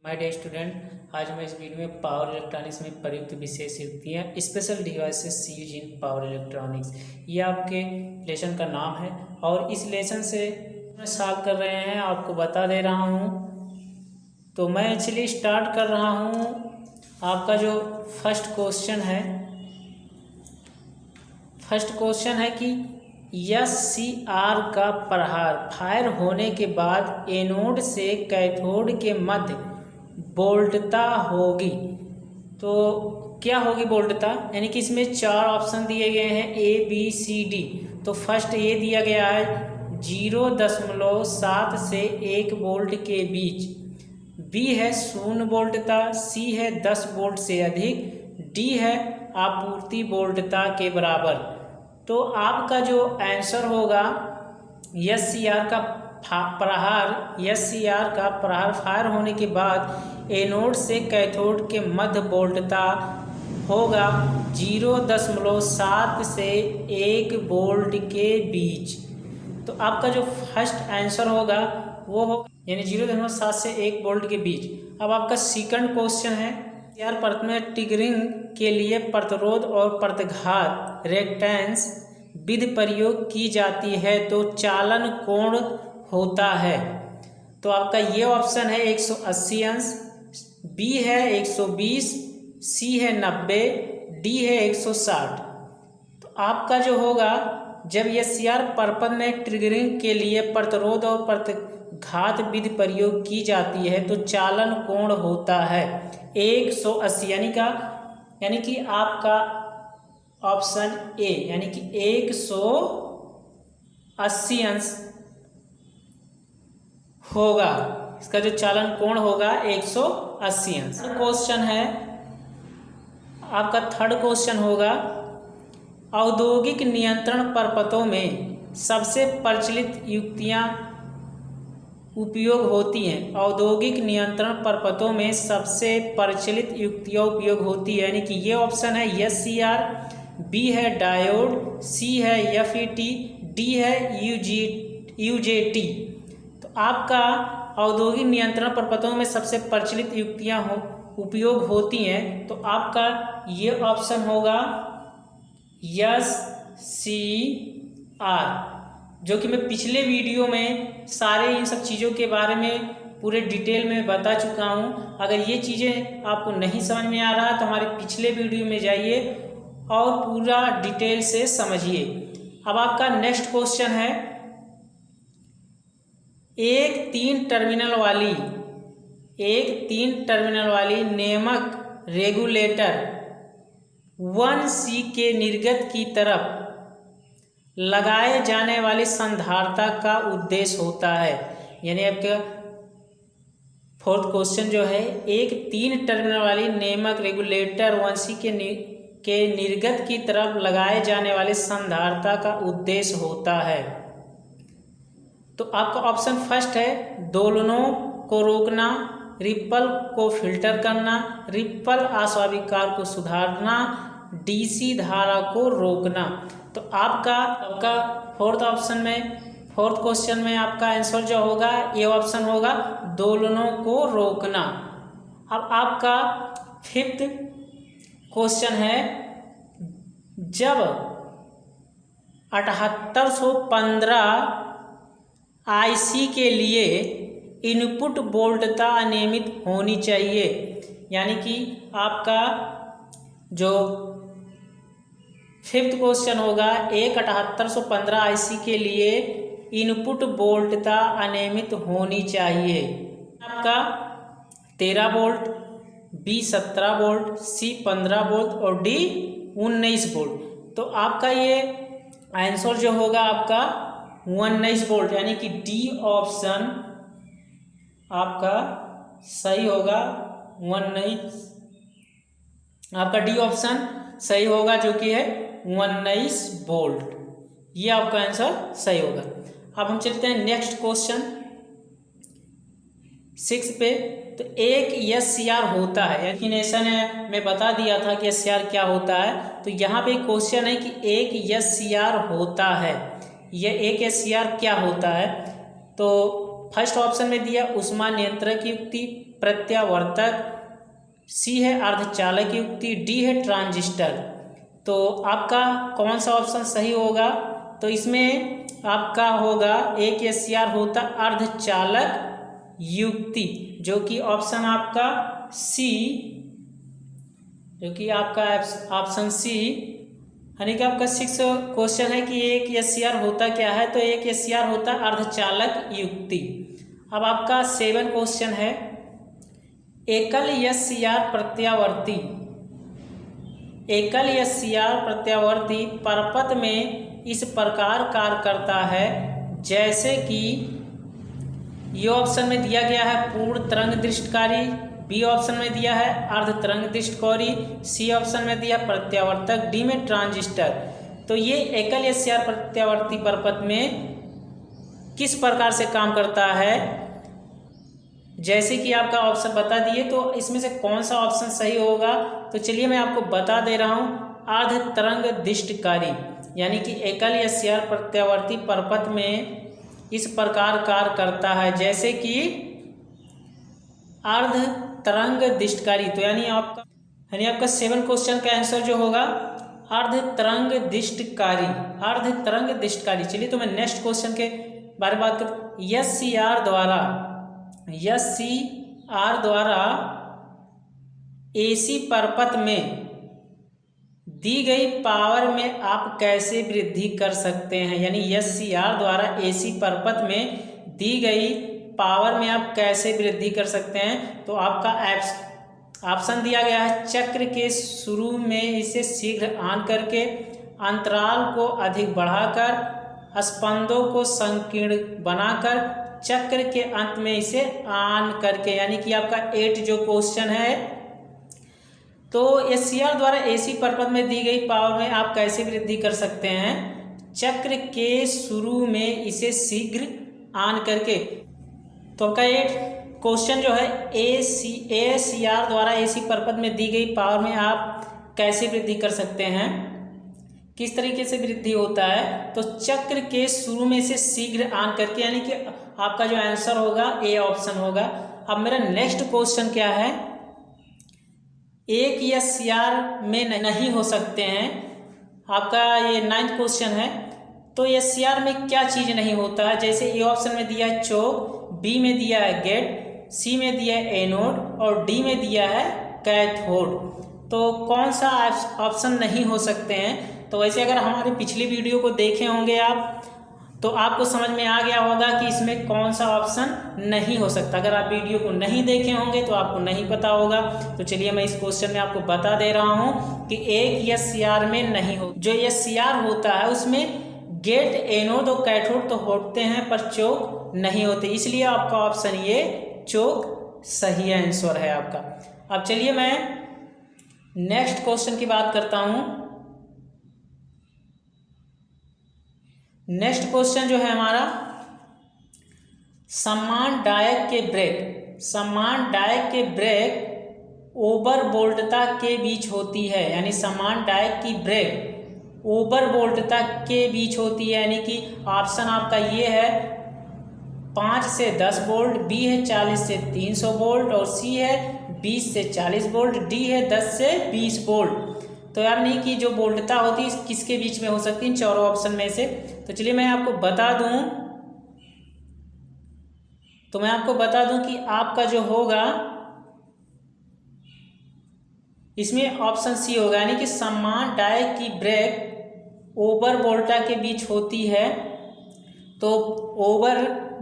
My dear student, आज मैं इस वीडियो में पावर इलेक्ट्रॉनिक्स में प्रयुक्त विशेष युक्तियाँ special devices use in power electronics, ये आपके लेसन का नाम है और इस लेसन से मैं सॉल्व कर रहे हैं, आपको बता दे रहा हूँ। तो मैं एक्चुअली स्टार्ट कर रहा हूँ। आपका जो फर्स्ट क्वेश्चन है कि SCR का प्रहार फायर होने के बाद एनोड से कैथोड के मध्य वोल्टता होगी। तो क्या होगी वोल्टता, यानी कि इसमें 4 ऑप्शन दिए गए हैं ABCD। तो फर्स्ट ये दिया गया है 0.7 से 1 वोल्ट के बीच, B है 0 वोल्टता, C है 10 वोल्ट से अधिक, D है आपूर्ति वोल्टता के बराबर। तो आपका जो आंसर होगा SCR का प्रहार फायर होने के बाद एनोड से कैथोड के मध्य वोल्टता होगा 0.7 से 1 वोल्ट के बीच। तो आपका जो फर्स्ट आंसर होगा वो होगा यानी 0.7 से 1 वोल्ट के बीच। अब आपका सेकंड क्वेश्चन है यार परत में ट्रिगरिंग के लिए प्रतिरोध और प्रतिघात रेक्टेंस विधि प्रयोग की जाती है तो चालन कोण होता है। तो आपका ये ऑप्शन है 180 अंश, B है 120, C है 90, D है 160। तो आपका जो होगा जब SCR परपथ में ट्रिगरिंग के लिए प्रतिरोध और प्रतिघात विधि प्रयोग की जाती है तो चालन कोण होता है 180, यानी कि आपका ऑप्शन ए यानी कि 180 अंश होगा। इसका जो चालन कोण होगा 180 अंश। क्वेश्चन है आपका थर्ड क्वेश्चन होगा औद्योगिक नियंत्रण परपथों में सबसे प्रचलित युक्तियां उपयोग होती हैं। औद्योगिक नियंत्रण परपथों में सबसे प्रचलित युक्तियां उपयोग होती है, यानी कि ये ऑप्शन है SCR, B है डायोड, C है FET, D है UJT। तो आपका औद्योगिक नियंत्रण प्रपथों में सबसे प्रचलित युक्तियां उपयोग होती हैं तो आपका ये ऑप्शन होगा SCR, जो कि मैं पिछले वीडियो में सारे इन सब चीज़ों के बारे में पूरे डिटेल में बता चुका हूँ। अगर ये चीज़ें आपको नहीं समझ में आ रहा है तो हमारे पिछले वीडियो में जाइए और पूरा डिटेल से समझिए। अब आपका नेक्स्ट क्वेश्चन है एक तीन टर्मिनल वाली नेमक रेगुलेटर 1C के निर्गत की तरफ लगाए जाने वाली संधारिता का उद्देश्य होता है। यानी आपका फोर्थ क्वेश्चन जो है एक 3 टर्मिनल वाली नेमक रेगुलेटर 1C के निर्गत की तरफ लगाए जाने वाले संधारिता का उद्देश्य होता है। तो आपका ऑप्शन फर्स्ट है दोलनों को रोकना, रिपल को फिल्टर करना, रिपल अस्वाभिकार को सुधारना, DC धारा को रोकना। तो आपका फोर्थ क्वेश्चन में आपका आंसर जो होगा ये ऑप्शन होगा दोलनों को रोकना। अब आपका फिफ्थ क्वेश्चन है जब 7815 IC के लिए इनपुट वोल्टता अनियमित होनी चाहिए, यानी कि आपका जो फिफ्थ क्वेश्चन होगा 7815 IC के लिए इनपुट वोल्टता अनियमित होनी चाहिए। आपका 13 volt, B 17 volt, C 15 volt और D 19 वोल्ट। तो आपका ये आंसर जो होगा आपका 19 वोल्ट, यानी कि D ऑप्शन आपका सही होगा 19। आपका D ऑप्शन सही होगा जो कि है 19 वोल्ट, ये आपका आंसर सही होगा। अब हम चलते हैं नेक्स्ट क्वेश्चन 6 पे। तो एक SCR होता है, डेफिनेशन में बता दिया था कि SCR क्या होता है। तो यहाँ पे क्वेश्चन है कि एक SCR होता है, यह एक SCR क्या होता है। तो फर्स्ट ऑप्शन में दिया ऊष्मा नियंत्रक युक्ति, प्रत्यावर्तक, सी है अर्धचालक युक्ति, डी है ट्रांजिस्टर। तो आपका कौन सा ऑप्शन सही होगा? तो इसमें आपका होगा एक SCR होता अर्धचालक युक्ति, जो कि ऑप्शन आपका सी, जो कि आपका ऑप्शन सी यानी कि आपका 6 क्वेश्चन है कि एक SCR होता क्या है? तो एक SCR होता अर्धचालक युक्ति। अब आपका 7 क्वेश्चन है, एकल SCR प्रत्यावर्ती, एकल SCR प्रत्यावर्ती परपथ में इस प्रकार कार्य करता है जैसे कि ये ऑप्शन में दिया गया है पूर्ण तरंग दृष्टिकारी, बी ऑप्शन में दिया है अर्ध तरंग दृष्टिकोरी, सी ऑप्शन में दिया प्रत्यावर्तक, डी में ट्रांजिस्टर। तो ये एकल SCR प्रत्यावर्ती परपथ में किस प्रकार से काम करता है, जैसे कि आपका ऑप्शन बता दिए, तो इसमें से कौन सा ऑप्शन सही होगा? तो चलिए मैं आपको बता दे रहा हूँ, अर्ध तरंग दृष्टिकारी, यानी कि एकल SCR प्रत्यावर्ती परपथ में इस प्रकार कार्य करता है जैसे कि अर्ध तरंग दृष्टिकारी। तो यानी आपका 7 क्वेश्चन का आंसर जो होगा अर्ध तरंग दृष्टिकारी, अर्ध तरंग दृष्टिकारी। चलिए तो मैं नेक्स्ट क्वेश्चन के बारे में बात करता हूँ। SCR द्वारा AC परपथ में दी गई पावर में आप कैसे वृद्धि कर सकते हैं? यानी SCR द्वारा AC परपथ में दी गई पावर में आप कैसे वृद्धि कर सकते हैं? तो आपका ऑप्शन दिया गया है, चक्र के शुरू में इसे शीघ्र ऑन करके, अंतराल को अधिक बढ़ाकर, स्पंदों को संकीर्ण बनाकर, चक्र के अंत में इसे ऑन करके। यानी कि आपका 8 जो क्वेश्चन है, तो SCR द्वारा AC परपथ में दी गई पावर में आप कैसे वृद्धि कर सकते हैं? चक्र के शुरू में इसे शीघ्र ऑन करके। तो आपका 8 क्वेश्चन जो है SCR द्वारा AC परपथ में दी गई पावर में आप कैसे वृद्धि कर सकते हैं, किस तरीके से वृद्धि होता है? तो चक्र के शुरू में इसे शीघ्र ऑन करके, यानी कि आपका जो आंसर होगा A ऑप्शन होगा। अब मेरा नेक्स्ट क्वेश्चन क्या है, एक SCR में नहीं हो सकते हैं, आपका ये 9th क्वेश्चन है। तो SCR में क्या चीज़ नहीं होता है? जैसे ए ऑप्शन में दिया है चोक, बी में दिया है गेट, सी में दिया है एनोड और डी में दिया है कैथोड। तो कौन सा ऑप्शन नहीं हो सकते हैं? तो वैसे अगर हमारे पिछली वीडियो को देखे होंगे आप, तो आपको समझ में आ गया होगा कि इसमें कौन सा ऑप्शन नहीं हो सकता। अगर आप वीडियो को नहीं देखे होंगे तो आपको नहीं पता होगा। तो चलिए मैं इस क्वेश्चन में आपको बता दे रहा हूँ कि एक SCR में नहीं हो, जो SCR होता है उसमें गेट, एनोड और कैथोड तो होते हैं पर चोक नहीं होते, इसलिए आपका ऑप्शन ये चोक सही आंसर है आपका। अब चलिए मैं नेक्स्ट क्वेश्चन की बात करता हूँ। नेक्स्ट क्वेश्चन जो है हमारा, समान डायक के ब्रेक ओवर वोल्टता के बीच होती है। यानी समान डायक की ब्रेक ओवर वोल्टता के बीच होती है, यानी कि ऑप्शन आपका ये है 5 से 10 वोल्ट, बी है 40 से 300 वोल्ट और सी है 20 से 40 वोल्ट, डी है 10 से 20 वोल्ट। तो यानी कि जो वोल्टता होती है किसके बीच में हो सकती है? इन चारों ऑप्शन में से। तो चलिए मैं आपको बता दूं कि आपका जो होगा इसमें ऑप्शन सी होगा, यानी कि समान डायक की ब्रेक ओवर वोल्टता के बीच होती है। तो ओवर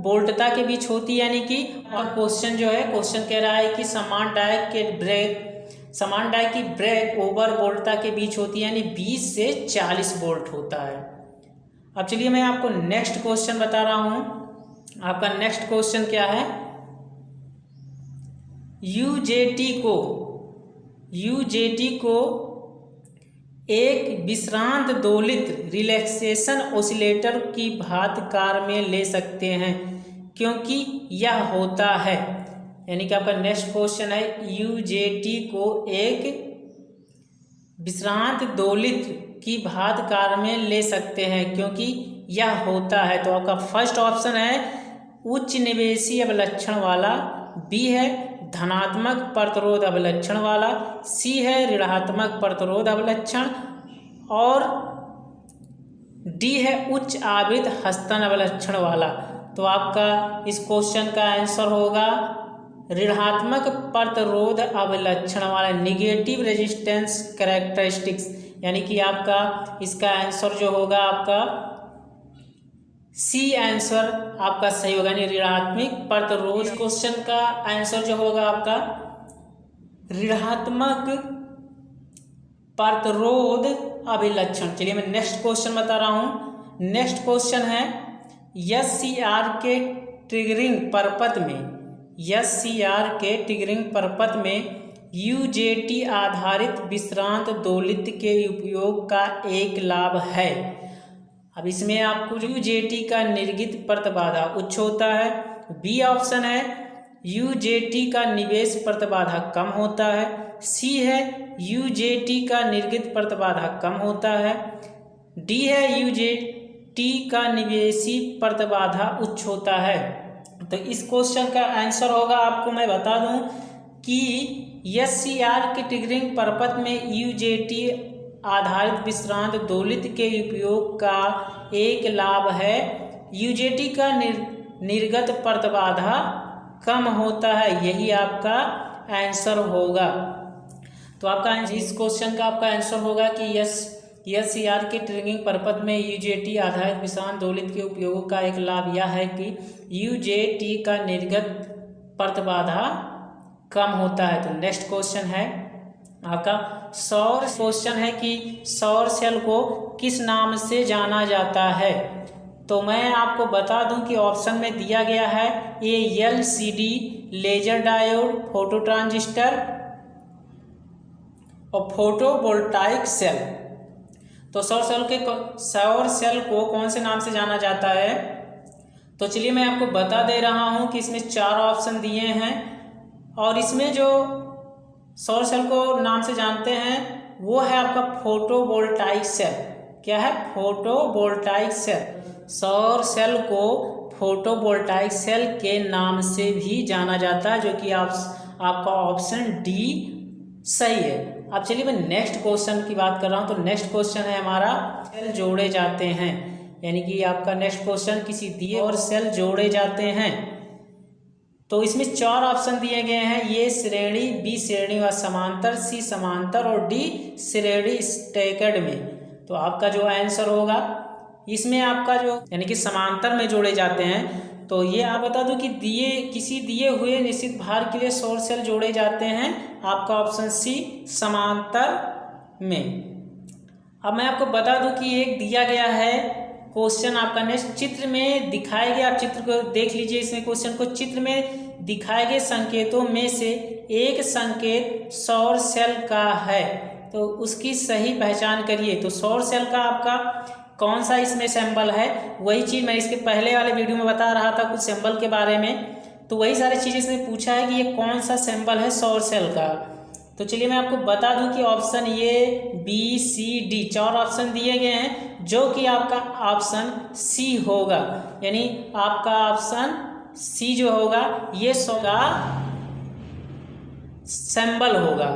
वोल्टता के बीच होती है, यानी कि और क्वेश्चन जो है, क्वेश्चन कह रहा है कि समान डायक की ब्रेक ओवर वोल्टता के बीच होती है, यानी 20 से 40 वोल्ट होता है। अब चलिए मैं आपको नेक्स्ट क्वेश्चन बता रहा हूं। आपका नेक्स्ट क्वेश्चन क्या है, यूजेटी को एक विश्रांत दोलित रिलैक्सेशन ऑसिलेटर की भांति कार्य में ले सकते हैं क्योंकि यह होता है। यानी कि आपका नेक्स्ट क्वेश्चन है, यूजेटी को एक विश्रांत दोलित की भांति कार्य में ले सकते हैं क्योंकि यह होता है। तो आपका फर्स्ट ऑप्शन है उच्च निवेशी अवलक्षण वाला, बी है धनात्मक प्रतिरोध अवलक्षण वाला, सी है ऋणात्मक प्रतिरोध अवलक्षण, और डी है उच्च आवृत्त हस्तन अवलक्षण वाला। तो आपका इस क्वेश्चन का आंसर होगा ऋणात्मक प्रतिरोध अवलक्षण वाला, निगेटिव रेजिस्टेंस कैरेक्टरिस्टिक्स, यानी कि आपका इसका आंसर जो होगा आपका सी आंसर आपका सही होगा, यानी ऋणात्मक प्रतिरोध। क्वेश्चन का आंसर जो होगा आपका ऋणात्मक प्रतिरोध अभिलक्षण। चलिए मैं नेक्स्ट क्वेश्चन बता रहा हूँ। नेक्स्ट क्वेश्चन है SCR के ट्रिगरिंग परपथ में, SCR के ट्रिगरिंग परपथ में UJT आधारित विश्रांत दोलित के उपयोग का एक लाभ है। अब इसमें आपको UJT का निर्गत प्रतिबाधा उच्च होता है। बी ऑप्शन है UJT का निवेश प्रतिबाधा कम होता है। सी है UJT का निर्गत प्रतिबाधा कम होता है। डी है UJT का निवेशी प्रतिबाधा उच्च होता है। तो इस क्वेश्चन का आंसर होगा, आपको मैं बता दूं कि SCR के ट्रिगरिंग परपथ में UJT आधारित विश्रांत दोलित के उपयोग का एक लाभ है, UJT का निर्गत प्रतिबाधा कम होता है। यही आपका आंसर होगा। तो आपका इस क्वेश्चन का आपका आंसर होगा कि SCR के ट्रिगरिंग परपथ में UJT आधारित विश्रांत दोलित के उपयोगों का एक लाभ यह है कि UJT का निर्गत प्रतिबाधा कम होता है। तो नेक्स्ट क्वेश्चन है आपका सौर क्वेश्चन है कि सौर सेल को किस नाम से जाना जाता है। तो मैं आपको बता दूं कि ऑप्शन में दिया गया है LCD, laser diode, photo transistor और फोटोवोल्टाइक सेल। तो सौर सेल को कौन से नाम से जाना जाता है। तो चलिए मैं आपको बता दे रहा हूं कि इसमें 4 ऑप्शन दिए हैं, और इसमें जो सौर सेल को नाम से जानते हैं वो है आपका फोटोवोल्टाइक सेल। क्या है? Photovoltaic cell. सौर सेल को फोटोवोल्टाइक सेल के नाम से भी जाना जाता है, जो कि आपका ऑप्शन डी सही है। अब चलिए मैं नेक्स्ट क्वेश्चन की बात कर रहा हूँ। तो नेक्स्ट क्वेश्चन है हमारा सेल जोड़े जाते हैं, यानी कि आपका नेक्स्ट क्वेश्चन किसी दिए और सेल जोड़े जाते हैं। तो इसमें 4 ऑप्शन दिए गए हैं, ये श्रेणी, बी श्रेणी व समांतर, सी समांतर और डी श्रेणी स्टैगर्ड में। तो आपका जो आंसर होगा इसमें आपका जो यानी कि समांतर में जोड़े जाते हैं। तो ये आप बता दो कि किसी दिए हुए निश्चित भार के लिए सौर सेल जोड़े जाते हैं, आपका ऑप्शन सी समांतर में। अब मैं आपको बता दूं कि एक दिया गया है क्वेश्चन आपका नेक्स्ट चित्र में दिखाए गए, आप चित्र को देख लीजिए। इसमें क्वेश्चन को चित्र में दिखाए गए संकेतों में से एक संकेत सौर सेल का है, तो उसकी सही पहचान करिए। तो सौर सेल का आपका कौन सा इसमें सिंबल है, वही चीज़ मैं इसके पहले वाले वीडियो में बता रहा था कुछ सिंबल के बारे में। तो वही सारी चीज़ें इसमें पूछा है कि ये कौन सा सिंबल है सौर सेल का। तो चलिए मैं आपको बता दूं कि ऑप्शन ये बी सी डी 4 ऑप्शन दिए गए हैं, जो कि आपका ऑप्शन सी होगा, यानी आपका ऑप्शन सी जो होगा ये सोगा सिंबल होगा।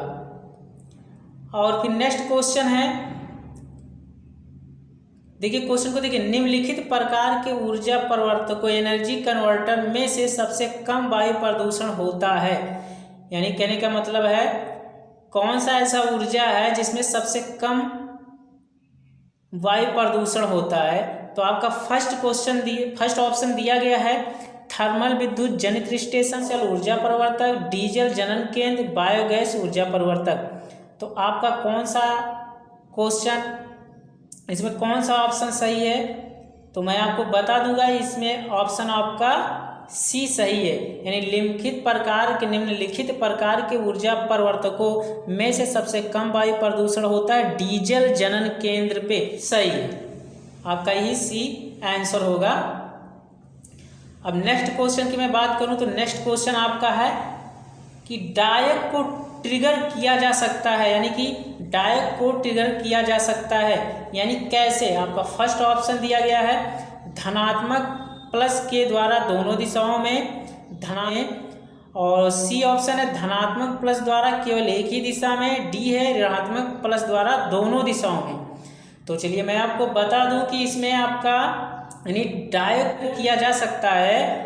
और फिर नेक्स्ट क्वेश्चन है, देखिए क्वेश्चन को देखिए, निम्नलिखित प्रकार के ऊर्जा परिवर्तकों एनर्जी कन्वर्टर में से सबसे कम वायु प्रदूषण होता है। यानी कहने का मतलब है कौन सा ऐसा ऊर्जा है जिसमें सबसे कम वायु प्रदूषण होता है। तो आपका फर्स्ट ऑप्शन दिया गया है थर्मल विद्युत जनित स्टेशन सेल ऊर्जा परिवर्तक, डीजल जनन केंद्र, बायोगैस ऊर्जा परिवर्तक। तो आपका कौन सा क्वेश्चन, इसमें कौन सा ऑप्शन सही है, तो मैं आपको बता दूंगा इसमें ऑप्शन आपका सी सही है, यानी निम्नलिखित प्रकार के ऊर्जा परिवर्तकों में से सबसे कम वायु प्रदूषण होता है डीजल जनन केंद्र पे। सही है, आपका ही सी आंसर होगा। अब नेक्स्ट क्वेश्चन की मैं बात करूं तो नेक्स्ट क्वेश्चन आपका है कि डायक को ट्रिगर किया जा सकता है, यानी कि डायक को ट्रिगर किया जा सकता है, यानी कैसे। आपका फर्स्ट ऑप्शन दिया गया है धनात्मक प्लस के द्वारा दोनों दिशाओं में और सी ऑप्शन है धनात्मक प्लस द्वारा केवल एक ही दिशा में, डी है ऋणात्मक प्लस द्वारा दोनों दिशाओं में। तो चलिए मैं आपको बता दूं कि इसमें आपका यानी डायरेक्ट किया जा सकता है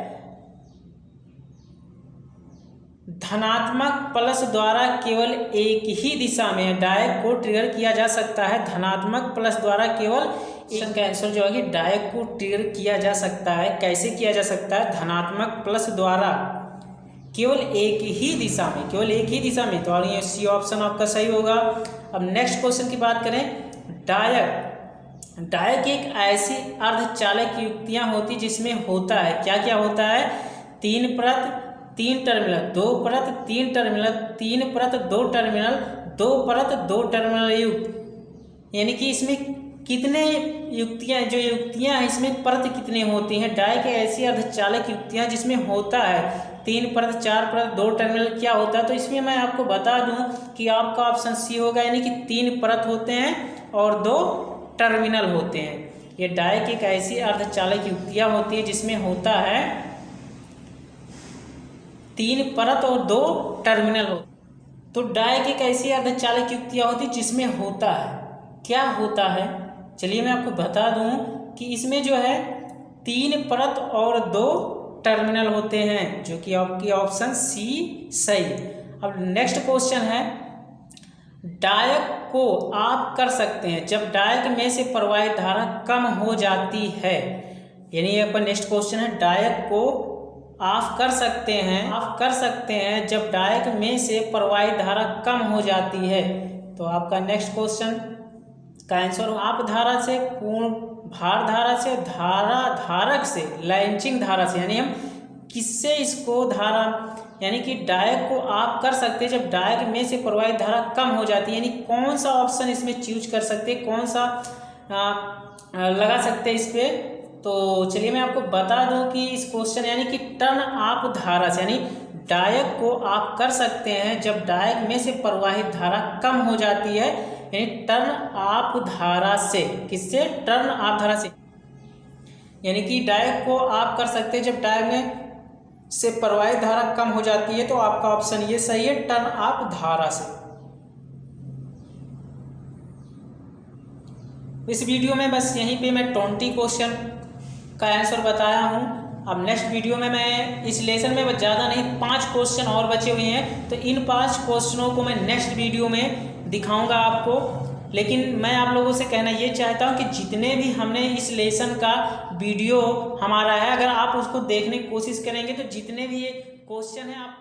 धनात्मक प्लस द्वारा केवल एक ही दिशा में, डायरेक्ट को ट्रिगर किया जा सकता है धनात्मक प्लस द्वारा केवल एक का आंसर जो है कि डायरेक्ट को ट्रिगर किया जा सकता है। कैसे किया जा सकता है? धनात्मक प्लस द्वारा केवल एक ही दिशा में, केवल एक ही दिशा में। तो और ये सी ऑप्शन आपका सही होगा। अब नेक्स्ट क्वेश्चन की बात करें, डायक एक ऐसी अर्धचालक युक्तियां होती जिसमें होता है, क्या क्या होता है? 3 परत 3 टर्मिनल, 2 परत 3 टर्मिनल, 3 परत 2 टर्मिनल, 2 परत 2 टर्मिनल युक्त। यानी कि इसमें कितने युक्तियां, जो युक्तियां हैं इसमें परत कितने होती हैं? डायक ऐसी अर्धचालक युक्तियां जिसमें होता है 3 परत 4 परत 2 टर्मिनल क्या होता है? तो इसमें मैं आपको बता दूं कि आपका ऑप्शन सी होगा, यानी कि 3 परत होते हैं और 2 टर्मिनल होते हैं। ये डायक एक ऐसी अर्धचालक युक्तियां होती है जिसमें होता है 3 परत और 2 टर्मिनल हो। तो डायक एक ऐसी अर्धचालक युक्तियां होती है जिसमें होता है, क्या होता है? चलिए मैं आपको बता दूं कि इसमें जो है 3 परत और 2 टर्मिनल होते हैं, जो कि आपकी ऑप्शन सी सही। अब नेक्स्ट क्वेश्चन है, डायक को आप कर सकते हैं जब डायक में से प्रवाहित धारा कम हो जाती है। यानी ये अपन नेक्स्ट क्वेश्चन है, डायक को आप कर सकते हैं जब डायक में से प्रवाहित धारा कम हो जाती है। तो आपका नेक्स्ट क्वेश्चन का आंसर, आप धारा से पूर्ण भार धारा से, धारा धारक से, लैंचिंग धारा से, यानी हम किससे इसको धारा, यानी कि डायक को आप कर सकते हैं जब डायक में से प्रवाहित धारा कम हो जाती है। यानी कौन सा ऑप्शन इसमें चूज कर सकते हैं, कौन सा लगा सकते हैं इस पे? तो चलिए मैं आपको बता दूं कि इस क्वेश्चन यानी कि टर्न आप धारा से, यानी डायक को आप कर सकते हैं जब डायक में से प्रवाहित धारा कम हो जाती है, यानी टर्न आप धारा से। किससे? टर्न आप धारा से। यानी कि डायक को आप कर सकते हैं जब डायक में से प्रवाहित धारा कम हो जाती है। तो आपका ऑप्शन ये सही है, टर्न आप धारा से। इस वीडियो में बस यहीं पे मैं 20 क्वेश्चन का आंसर बताया हूँ। अब नेक्स्ट वीडियो में मैं इस लेसन में ज़्यादा नहीं 5 क्वेश्चन और बचे हुए हैं, तो इन 5 क्वेश्चनों को मैं नेक्स्ट वीडियो में दिखाऊंगा आपको। लेकिन मैं आप लोगों से कहना ये चाहता हूँ कि जितने भी हमने इस लेसन का वीडियो हमारा है, अगर आप उसको देखने की कोशिश करेंगे तो जितने भी ये क्वेश्चन हैं आप